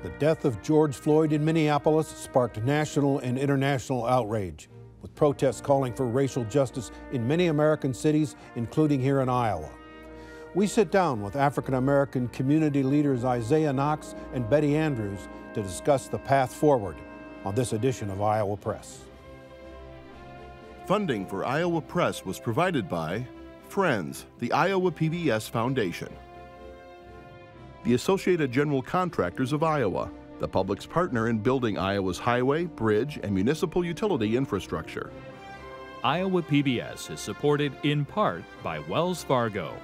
The death of George Floyd in Minneapolis sparked national and international outrage, with protests calling for racial justice in many American cities, including here in Iowa. We sit down with African-American community leaders Izaah Knox and Betty Andrews to discuss the path forward on this edition of Iowa Press. Funding for Iowa Press was provided by Friends, the Iowa PBS Foundation, the Associated General Contractors of Iowa, the public's partner in building Iowa's highway, bridge, and municipal utility infrastructure. Iowa PBS is supported in part by Wells Fargo.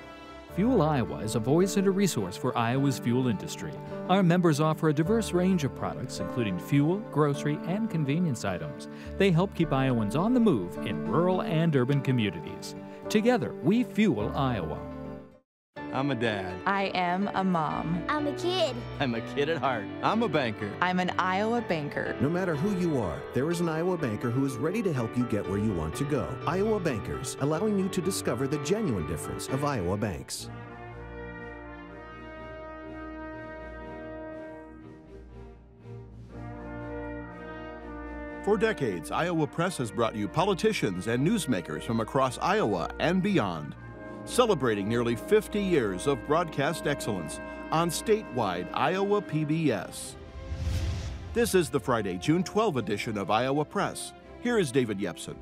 Fuel Iowa is a voice and a resource for Iowa's fuel industry. Our members offer a diverse range of products, including fuel, grocery, and convenience items. They help keep Iowans on the move in rural and urban communities. Together, we fuel Iowa. I'm a dad. I am a mom. I'm a kid. I'm a kid at heart. I'm a banker. I'm an Iowa banker. No matter who you are, there is an Iowa banker who is ready to help you get where you want to go. Iowa Bankers, allowing you to discover the genuine difference of Iowa banks. For decades, Iowa Press has brought you politicians and newsmakers from across Iowa and beyond, celebrating nearly 50 years of broadcast excellence on statewide Iowa PBS. This is the Friday, June 12 edition of Iowa Press. Here is David Yepsen.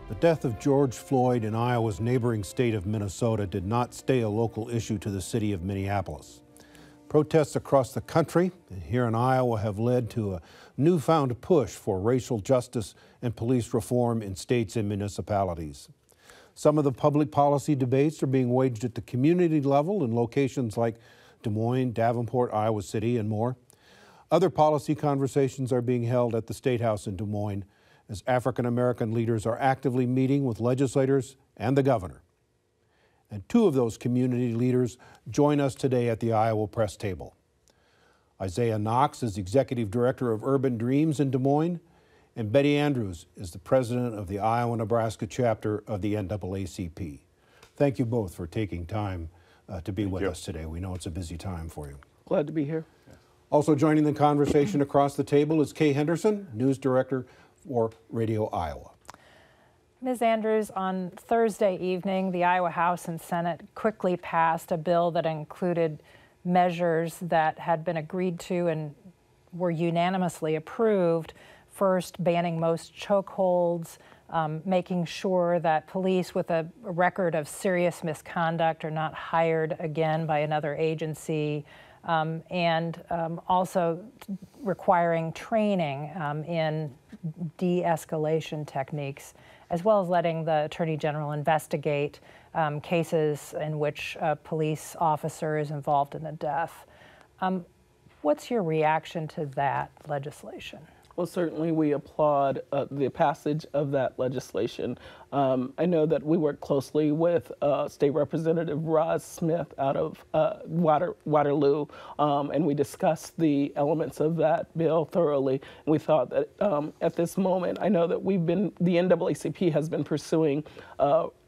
The death of George Floyd in Iowa's neighboring state of Minnesota did not stay a local issue to the city of Minneapolis. Protests across the country and here in Iowa have led to a newfound push for racial justice and police reform in states and municipalities. Some of the public policy debates are being waged at the community level in locations like Des Moines, Davenport, Iowa City, and more. Other policy conversations are being held at the State House in Des Moines as African-American leaders are actively meeting with legislators and the governor. And two of those community leaders join us today at the Iowa Press table. Izaah Knox is Executive Director of Urban Dreams in Des Moines, and Betty Andrews is the president of the Iowa-Nebraska Chapter of the NAACP. Thank you both for taking time to be with us today. We know it's a busy time for you. Glad to be here. Also joining the conversation across the table is Kay Henderson, News Director for Radio Iowa. Ms. Andrews, on Thursday evening, the Iowa House and Senate quickly passed a bill that included measures that had been agreed to and were unanimously approved. First, banning most chokeholds, making sure that police with a record of serious misconduct are not hired again by another agency, and also requiring training in de-escalation techniques, as well as letting the Attorney General investigate cases in which a police officer is involved in a death. What's your reaction to that legislation? Well, certainly we applaud the passage of that legislation. I know that we work closely with State Representative Roz Smith out of Waterloo, and we discussed the elements of that bill thoroughly. And we thought that at this moment, I know that the NAACP has been pursuing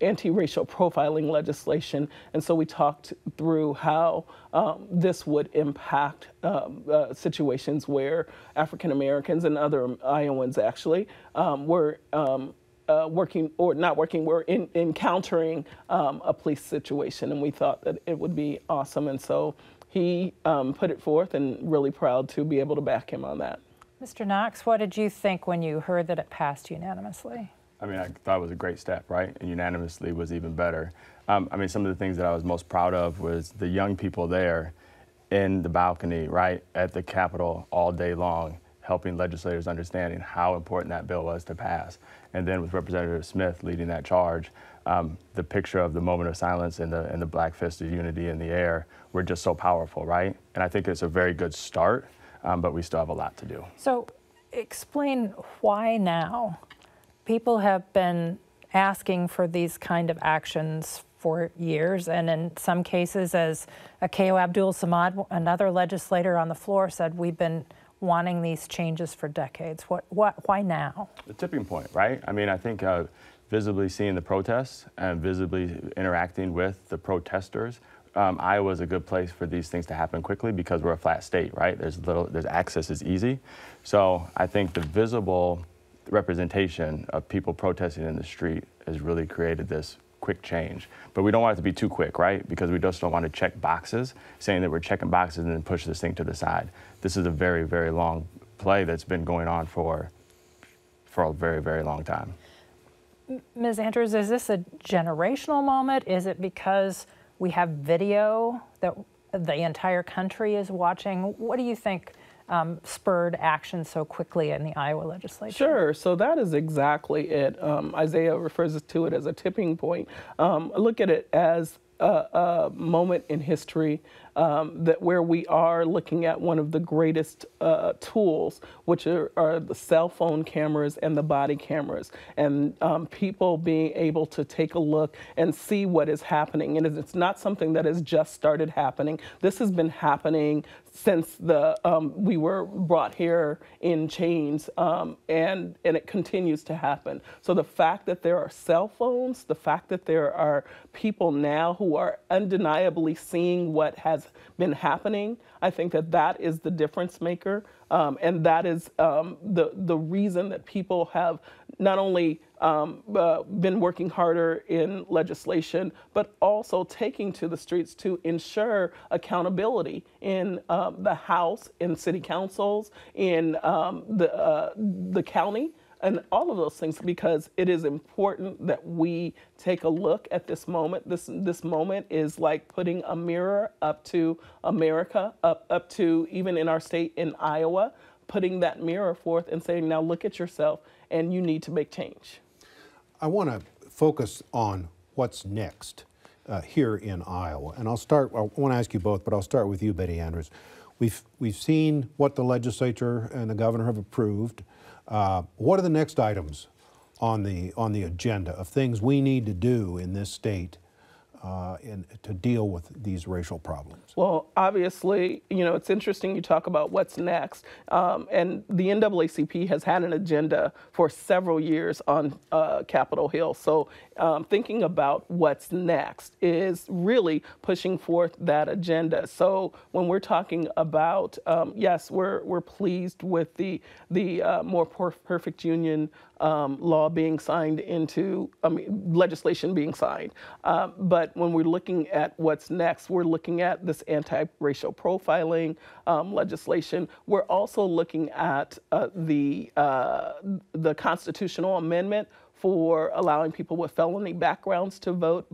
anti-racial profiling legislation, and so we talked through how this would impact situations where African Americans and other Iowans actually were working or not working, were encountering a police situation, and we thought that it would be awesome, and so he put it forth, and really proud to be able to back him on that. Mr. Knox, what did you think when you heard that it passed unanimously? I mean, I thought it was a great step, right? And unanimously was even better. I mean, some of the things that I was most proud of was the young people there in the balcony, right, at the Capitol all day long, helping legislators understanding how important that bill was to pass. And then with Representative Smith leading that charge, the picture of the moment of silence and the black fist of unity in the air were just so powerful, right? And I think it's a very good start, but we still have a lot to do. So explain why now? People have been asking for these kind of actions for years, and in some cases, as Akayo Abdul-Samad, another legislator on the floor, said, we've been wanting these changes for decades. Why now? The tipping point, right? I mean, I think visibly seeing the protests and visibly interacting with the protesters Iowa is a good place for these things to happen quickly because we're a flat state, right? There's access is easy. So I think the visible representation of people protesting in the street has really created this quick change. But we don't want it to be too quick, right? Because we just don't want to check boxes, saying that we're checking boxes and then push this thing to the side. This is a very, very long play that's been going on for a very, very long time. Ms. Andrews, is this a generational moment? Is it because we have video that the entire country is watching? What do you think spurred action so quickly in the Iowa legislature? Sure, so that is exactly it. Izaah refers to it as a tipping point. Look at it as a moment in history that where we are looking at one of the greatest tools, which are the cell phone cameras and the body cameras, and people being able to take a look and see what is happening. And it's not something that has just started happening. This has been happening since we were brought here in chains, and it continues to happen. So the fact that there are cell phones, the fact that there are people now who are undeniably seeing what has been happening, I think that is the difference maker, and that is the reason that people have not only been working harder in legislation, but also taking to the streets to ensure accountability in the House, in city councils, in the county, and all of those things, because it is important that we take a look at this moment. This moment is like putting a mirror up to America, up to even in our state in Iowa, putting that mirror forth and saying, now look at yourself and you need to make change. I want to focus on what's next here in Iowa. And I want to ask you both, but I'll start with you, Betty Andrews. We've seen what the legislature and the governor have approved. What are the next items on the agenda of things we need to do in this state to deal with these racial problems? Well, obviously, it's interesting you talk about what's next. And the NAACP has had an agenda for several years on Capitol Hill. So thinking about what's next is really pushing forth that agenda. So when we're talking about, yes, we're pleased with the More Perfect Union law being signed into, legislation being signed. But when we're looking at what's next, we're looking at this anti-racial profiling legislation. We're also looking at the constitutional amendment for allowing people with felony backgrounds to vote.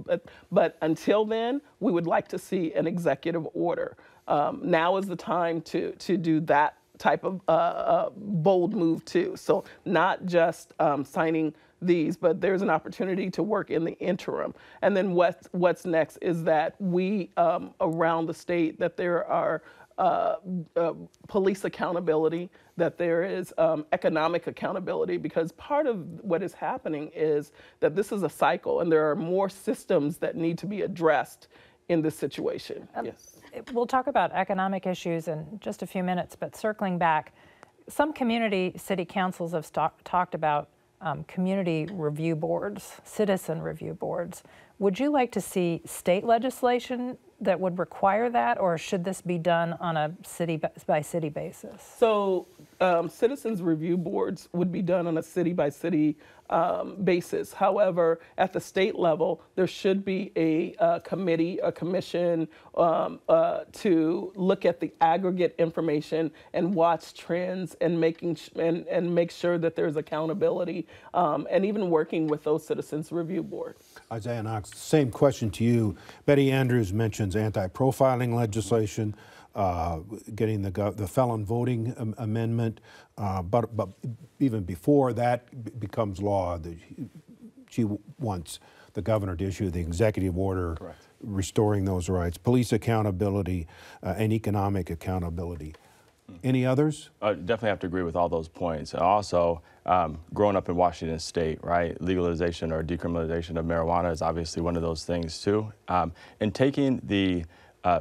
But until then, we would like to see an executive order. Now is the time to do that type of bold move too. So not just signing these, but there's an opportunity to work in the interim. And then what's next is that we, around the state, that there are police accountability, that there is economic accountability, because part of what is happening is that this is a cycle and there are more systems that need to be addressed in this situation. Yes. We'll talk about economic issues in just a few minutes, but circling back, some community city councils have talked about community review boards, citizen review boards. Would you like to see state legislation that would require that, or should this be done on a city-by-city basis? So citizens review boards would be done on a city-by-city basis. However, at the state level, there should be a committee, a commission to look at the aggregate information and watch trends and make sure that there's accountability, and even working with those citizens review boards. Izaah Knox, same question to you. Betty Andrews mentions anti-profiling legislation, getting the felon voting amendment, but even before that becomes law, she wants the governor to issue the executive order. Correct. Restoring those rights, police accountability, and economic accountability. Any others? I definitely have to agree with all those points. Also, growing up in Washington State, right, legalization or decriminalization of marijuana is obviously one of those things too. And taking the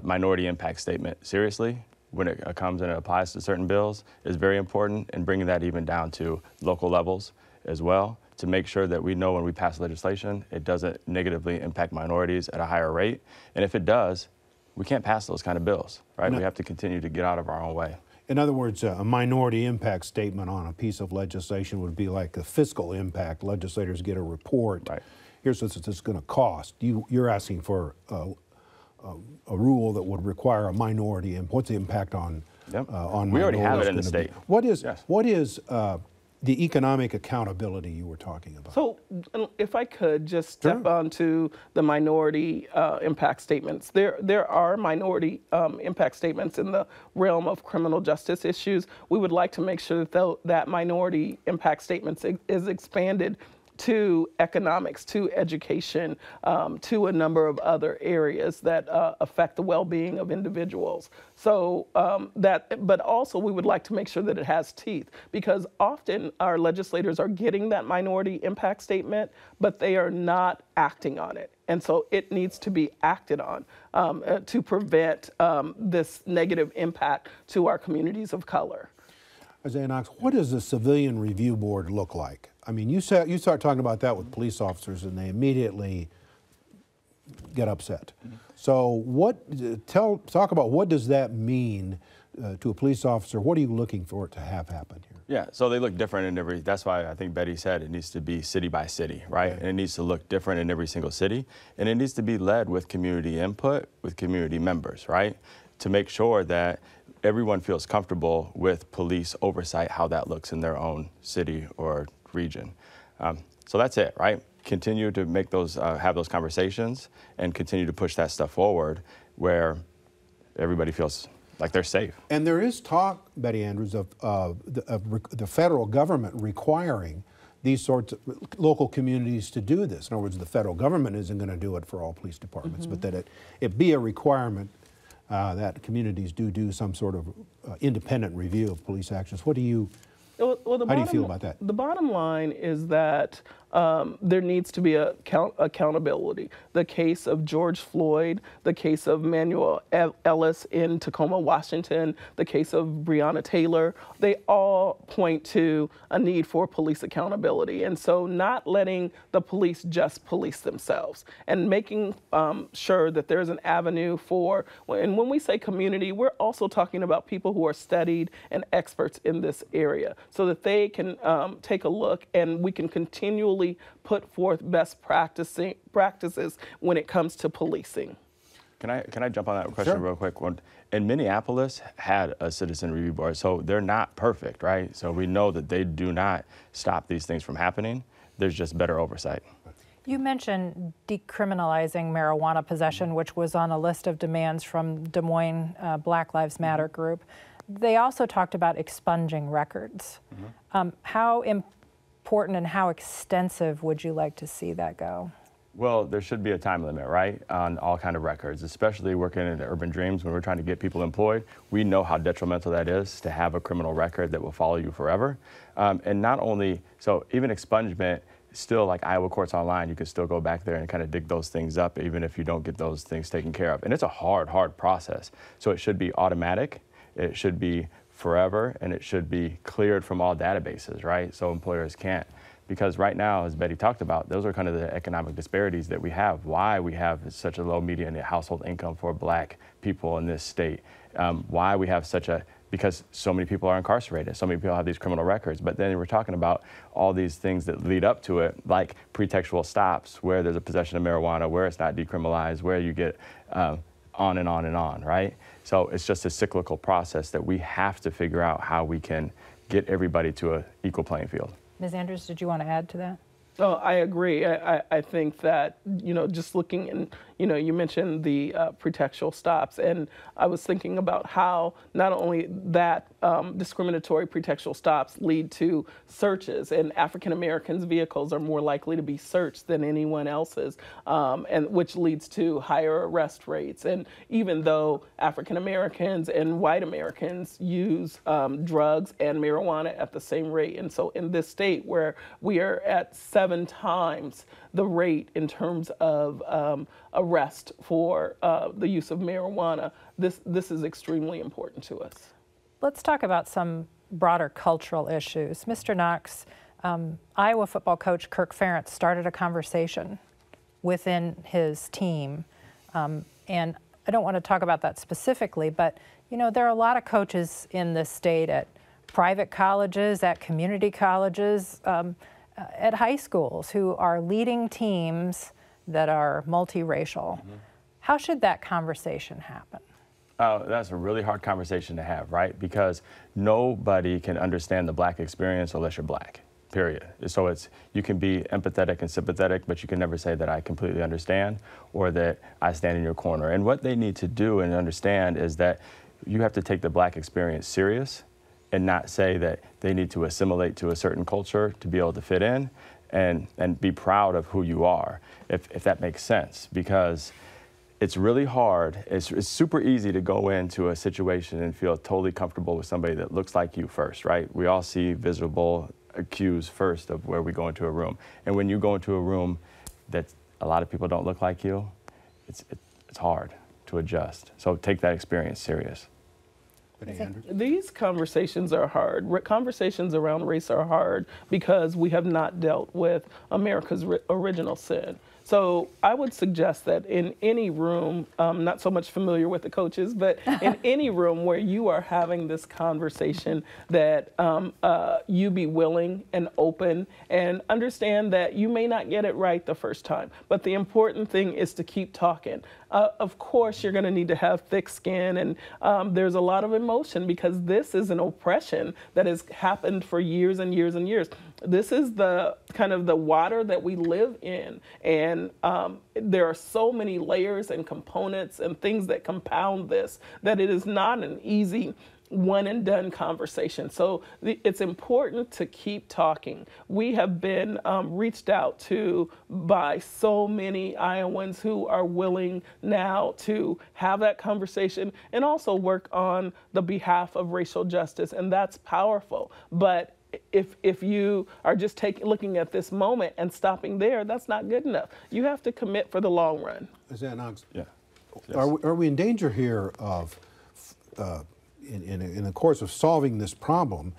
minority impact statement seriously when it comes and it applies to certain bills is very important, and bringing that even down to local levels as well, to make sure that we know when we pass legislation, it doesn't negatively impact minorities at a higher rate. And if it does, we can't pass those kind of bills, right? We have to continue to get out of our own way. In other words, a minority impact statement on a piece of legislation would be like a fiscal impact. Legislators get a report. Right. Here's what it's going to cost. You're asking for a rule that would require a minority impact. What's the impact on on we already have it in the state. What is the economic accountability you were talking about? So if I could just step onto the minority impact statements. There are minority impact statements in the realm of criminal justice issues. We would like to make sure that that minority impact statements is expanded to economics, to education, to a number of other areas that affect the well-being of individuals. So but also we would like to make sure that it has teeth, because often our legislators are getting that minority impact statement, but they are not acting on it. And so it needs to be acted on to prevent this negative impact to our communities of color. Izaah Knox, what does a civilian review board look like? I mean, you start talking about that with police officers and they immediately get upset. So talk about what does that mean to a police officer? What are you looking for it to have happen here? Yeah, so they look different in that's why I think Betty said it needs to be city by city, right? And it needs to look different in every single city. And it needs to be led with community input, with community members, right? To make sure that everyone feels comfortable with police oversight, how that looks in their own city or region. So that's it, right? Continue to make those, have those conversations and continue to push that stuff forward where everybody feels like they're safe. And there is talk, Betty Andrews, of the federal government requiring these sorts of local communities to do this. In other words, the federal government isn't going to do it for all police departments, but that it be a requirement that communities do some sort of independent review of police actions. What do you, how do you feel about that? The bottom line is that there needs to be accountability. The case of George Floyd, the case of Manuel Ellis in Tacoma, Washington, the case of Breonna Taylor, they all point to a need for police accountability. And so not letting the police just police themselves and making sure that there's an avenue for, and when we say community, we're also talking about people who are studied and experts in this area so that they can take a look and we can continually put forth best practices when it comes to policing. Can I jump on that question real quick? And Minneapolis had a citizen review board, so they're not perfect, right? So we know that they do not stop these things from happening. There's just better oversight. You mentioned decriminalizing marijuana possession, which was on a list of demands from Des Moines Black Lives Matter group. They also talked about expunging records. How important and how extensive would you like to see that go? Well, there should be a time limit, right, on all kind of records, especially working in the urban dreams when we're trying to get people employed. We know how detrimental that is to have a criminal record that will follow you forever. And not only, so even expungement, still like Iowa Courts Online, you can still go back there and kind of dig those things up even if you don't get those things taken care of. And it's a hard process. So it should be automatic, it should be forever, and it should be cleared from all databases, right? So employers can't. Because right now, as Betty talked about, those are kind of the economic disparities that we have, why we have such a low median household income for Black people in this state, why we have because so many people are incarcerated, so many people have these criminal records, but then we're talking about all these things that lead up to it, like pretextual stops, where there's a possession of marijuana, where it's not decriminalized, where you get on and on and on, right? So it's just a cyclical process that we have to figure out how we can get everybody to an equal playing field. Ms. Andrews, did you want to add to that? Oh, I agree. I think that, just looking and, you mentioned the pretextual stops, and I was thinking about how not only that discriminatory pretextual stops lead to searches, and African Americans' vehicles are more likely to be searched than anyone else's, and which leads to higher arrest rates. And even though African Americans and white Americans use drugs and marijuana at the same rate, and so in this state where we are at 7 times the rate in terms of arrest for the use of marijuana, this is extremely important to us. Let's talk about some broader cultural issues. Mr. Knox, Iowa football coach Kirk Ferentz started a conversation within his team, and I don't want to talk about that specifically, but you know, there are a lot of coaches in this state at private colleges, at community colleges, at high schools who are leading teams that are multiracial. Mm-hmm. How should that conversation happen? That's a really hard conversation to have, right? Because nobody can understand the Black experience unless you're Black, period. So you can be empathetic and sympathetic, but you can never say that I completely understand or that I stand in your corner. And what they need to do and understand is that you have to take the Black experience serious and not say that they need to assimilate to a certain culture to be able to fit in, and be proud of who you are, if that makes sense. Because it's really hard. It's super easy to go into a situation and feel totally comfortable with somebody that looks like you first, right? We all see visible cues first of where we go into a room. And when you go into a room that a lot of people don't look like you, it's hard to adjust. So take that experience serious. These conversations are hard. Conversations around race are hard because we have not dealt with America's original sin. So I would suggest that in any room, not so much familiar with the coaches, but in any room where you are having this conversation, that you be willing and open and understand that you may not get it right the first time. But the important thing is to keep talking. Of course, you're going to need to have thick skin, and there's a lot of emotion because this is an oppression that has happened for years and years and years. This is the kind of the water that we live in, and there are so many layers and components and things that compound this that it is not an easy one and done conversation. So it's important to keep talking. We have been reached out to by so many Iowans who are willing now to have that conversation and also work on the behalf of racial justice, and that's powerful. But if you are just looking at this moment and stopping there, that's not good enough. You have to commit for the long run. Izaah Knox, yeah. Yes. Are we in danger here of, in the course of solving this problem,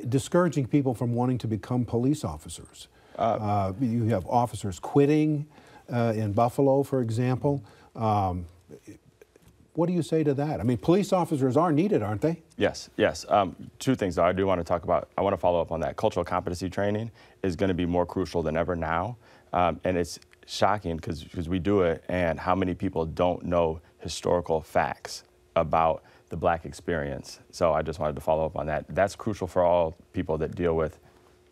discouraging people from wanting to become police officers? You have officers quitting in Buffalo, for example. What do you say to that? I mean, police officers are needed, aren't they? Yes, yes. Two things though I do want to talk about. I want to follow up on that. Cultural competency training is going to be more crucial than ever now. And it's shocking because we do it, and how many people don't know historical facts about the Black experience. So I just wanted to follow up on that. That's crucial for all people that deal with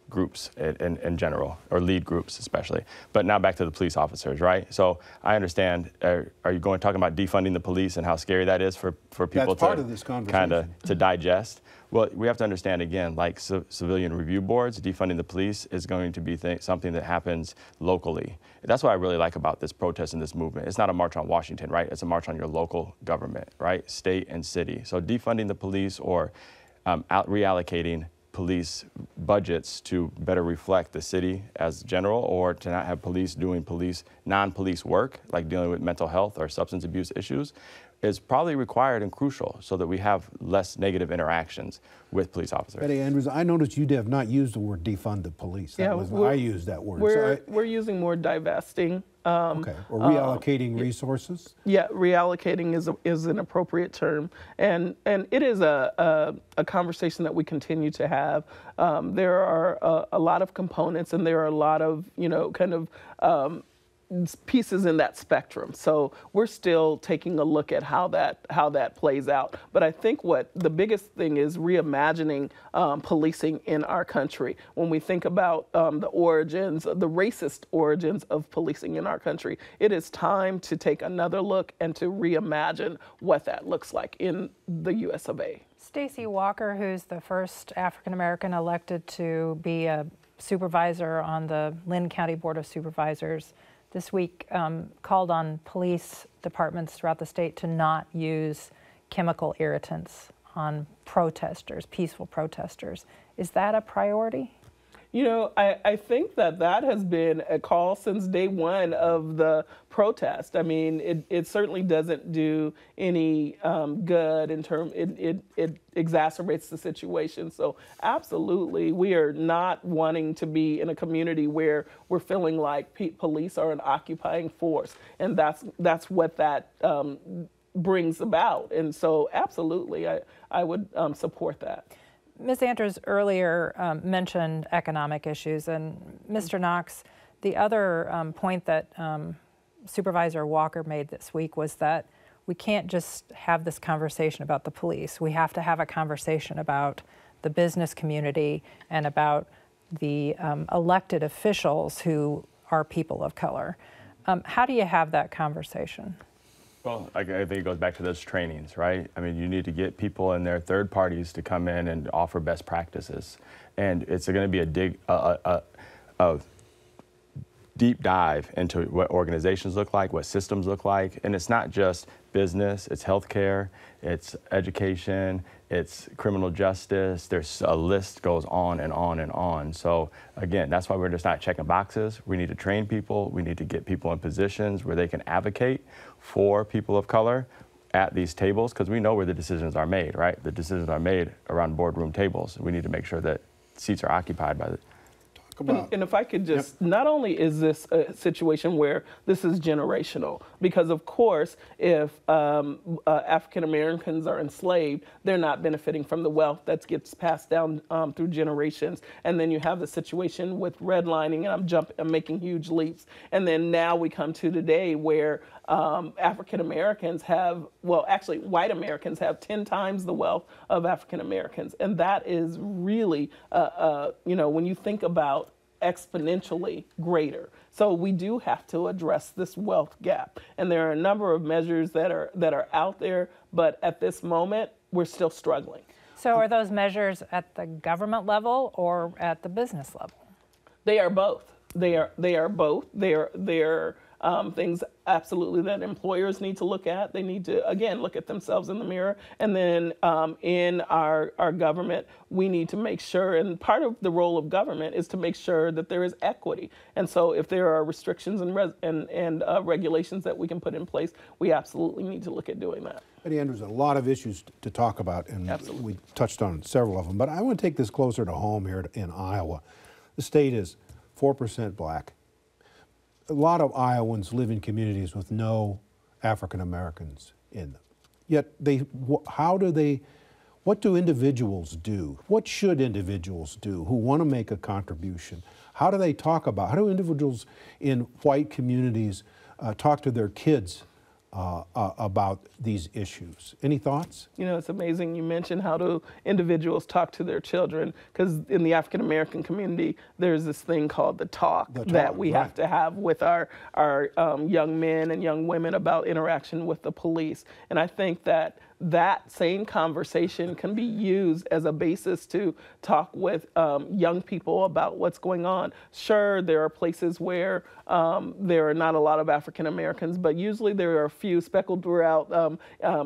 groups in general, or lead groups especially. But now back to the police officers, right? So I understand, are you talking about defunding the police and how scary that is for people That's part of this conversation. Kind of to digest? Well, we have to understand, again, like civilian review boards, defunding the police is going to be something that happens locally. That's what I really like about this protest and this movement. It's not a march on Washington, right? It's a march on your local government, right? State and city. So defunding the police or reallocating police budgets to better reflect the city as general, or to not have police doing non-police work, like dealing with mental health or substance abuse issues, is probably required and crucial so that we have less negative interactions with police officers. Betty Andrews, I noticed you have not used the word defund the police. I used that word. We're using more divesting. Okay, or reallocating resources? Yeah, reallocating is an appropriate term, and it is a conversation that we continue to have. There are a lot of components, and there are a lot of pieces in that spectrum. So we're still taking a look at how that plays out. But I think what the biggest thing is reimagining policing in our country. When we think about the racist origins of policing in our country, it is time to take another look and to reimagine what that looks like in the US of A. Stacey Walker, who's the first African-American elected to be a supervisor on the Lynn County Board of Supervisors, this week called on police departments throughout the state to not use chemical irritants on protesters, peaceful protesters. Is that a priority? You know, I think that has been a call since day one of the protest. I mean, it certainly doesn't do any good in terms, it exacerbates the situation. So absolutely, we are not wanting to be in a community where we're feeling like police are an occupying force. And that's what that brings about. And so absolutely, I would support that. Ms. Andrews earlier mentioned economic issues, and Mr. Knox, the other point that Supervisor Walker made this week was that we can't just have this conversation about the police. We have to have a conversation about the business community and about the elected officials who are people of color. How do you have that conversation? Well, I think it goes back to those trainings, right? I mean, you need to get people and their third parties to come in and offer best practices. And it's going to be a deep dive into what organizations look like, what systems look like. And it's not just business, it's healthcare, it's education, it's criminal justice. There's a list goes on and on and on. So again, that's why we're just not checking boxes. We need to train people. We need to get people in positions where they can advocate for people of color at these tables, because we know where the decisions are made, right? The decisions are made around boardroom tables. We need to make sure that seats are occupied by the And if I could just, not only is this a situation where this is generational, because of course, if African Americans are enslaved, they're not benefiting from the wealth that gets passed down through generations. And then you have the situation with redlining, and I'm making huge leaps. And then now we come to today where African Americans have, well, actually white Americans have 10 times the wealth of African Americans. And that is really, when you think about exponentially greater. So we do have to address this wealth gap. And there are a number of measures that are out there, but at this moment, we're still struggling. So are those measures at the government level or at the business level? They are both. They are both. They're things absolutely that employers need to look at. They need to, again, look at themselves in the mirror. And then in our government, we need to make sure, and part of the role of government is to make sure that there is equity. And so if there are restrictions and regulations that we can put in place, we absolutely need to look at doing that. Betty Andrews, a lot of issues to talk about, and absolutely. We touched on several of them, but I want to take this closer to home here in Iowa. The state is 4% black. A lot of Iowans live in communities with no African Americans in them. Yet what do individuals do? What should individuals do who want to make a contribution? How do individuals in white communities talk to their kids about these issues? Any thoughts? You know, it's amazing you mentioned how do individuals talk to their children, because in the African American community, there's this thing called the talk that we have to have with our young men and young women about interaction with the police. And I think that same conversation can be used as a basis to talk with young people about what's going on. Sure, there are places where there are not a lot of African Americans, but usually there are a few speckled throughout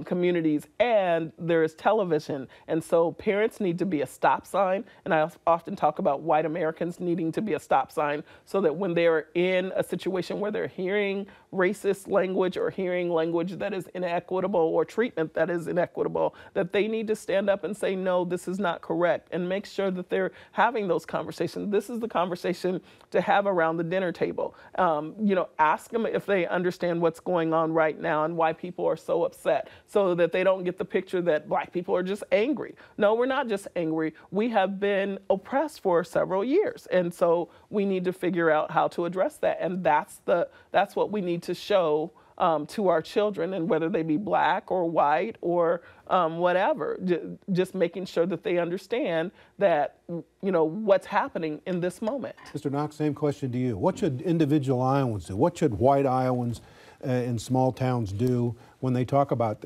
communities, and there is television. And so parents need to be a stop sign, and I often talk about white Americans needing to be a stop sign so that when they're in a situation where they're hearing racist language or hearing language that is inequitable or treatment that is inequitable, that they need to stand up and say, no, this is not correct, and make sure that they're having those conversations. This is the conversation to have around the dinner table. Ask them if they understand what's going on right now and why people are so upset, so that they don't get the picture that black people are just angry. No, we're not just angry. We have been oppressed for several years, and so we need to figure out how to address that, and that's what we need to show to our children, and whether they be black or white or whatever, just making sure that they understand that, what's happening in this moment. Mr. Knox, same question to you. What should individual Iowans do? What should white Iowans in small towns do when they talk about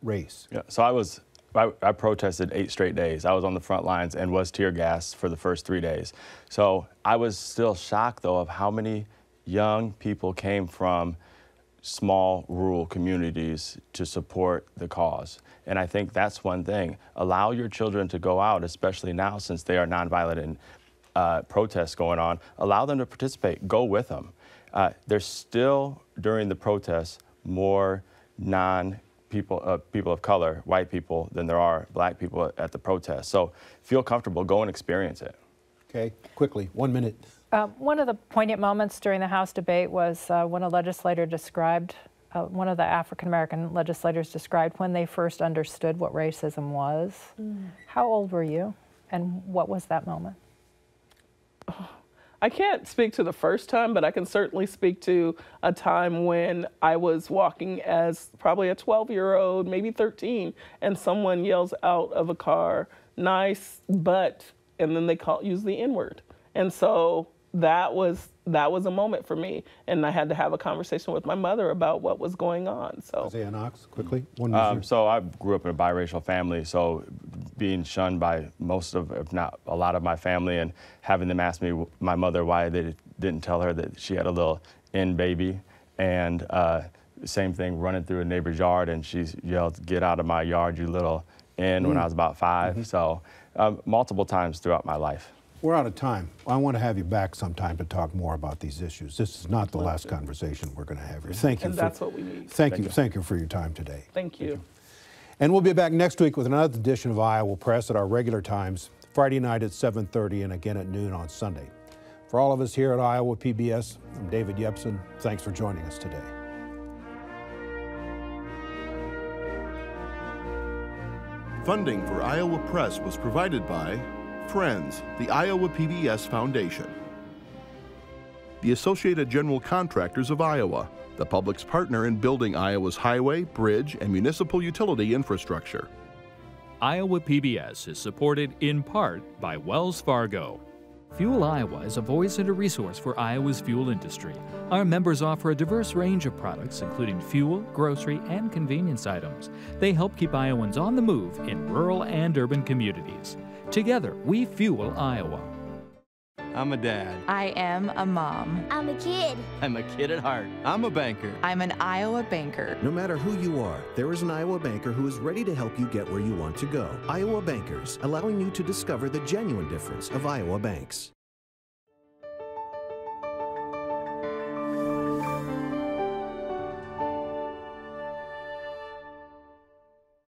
race? Yeah, so I protested 8 straight days. I was on the front lines and was tear gassed for the first 3 days. So I was still shocked, though, of how many young people came from small rural communities to support the cause. And I think that's one thing. Allow your children to go out, especially now since they are nonviolent and protests going on. Allow them to participate. Go with them. There's still, during the protests, more people of color, white people, than there are black people at the protest. So feel comfortable. Go and experience it. Okay, quickly, 1 minute. One of the poignant moments during the House debate was when a legislator described one of the African-American legislators described when they first understood what racism was. How old were you, and what was that moment? I can't speak to the first time, but I can certainly speak to a time when I was walking as probably a 12-year-old, maybe 13, and someone yells out of a car, "Nice butt," and then they use the N-word. And so that was a moment for me, and I had to have a conversation with my mother about what was going on. So Izaah Knox, quickly. So I grew up in a biracial family, so being shunned by most of, if not a lot of my family, and having them ask me, my mother, why they didn't tell her that she had a little N baby, and same thing, running through a neighbor's yard, and she yelled, "Get out of my yard, you little N," when I was about 5. So multiple times throughout my life. We're out of time. I want to have you back sometime to talk more about these issues. This is not the last conversation we're going to have here. Thank you. And that's what we need. Thank you for your time today. Thank you. And we'll be back next week with another edition of Iowa Press at our regular times, Friday night at 7:30 and again at noon on Sunday. For all of us here at Iowa PBS, I'm David Yepsen. Thanks for joining us today. Funding for Iowa Press was provided by Friends, the Iowa PBS Foundation, the Associated General Contractors of Iowa, the public's partner in building Iowa's highway, bridge, and municipal utility infrastructure. Iowa PBS is supported in part by Wells Fargo. Fuel Iowa is a voice and a resource for Iowa's fuel industry. Our members offer a diverse range of products, including fuel, grocery, and convenience items. They help keep Iowans on the move in rural and urban communities. Together, we fuel Iowa. I'm a dad. I am a mom. I'm a kid. I'm a kid at heart. I'm a banker. I'm an Iowa banker. No matter who you are, there is an Iowa banker who is ready to help you get where you want to go. Iowa Bankers, allowing you to discover the genuine difference of Iowa banks.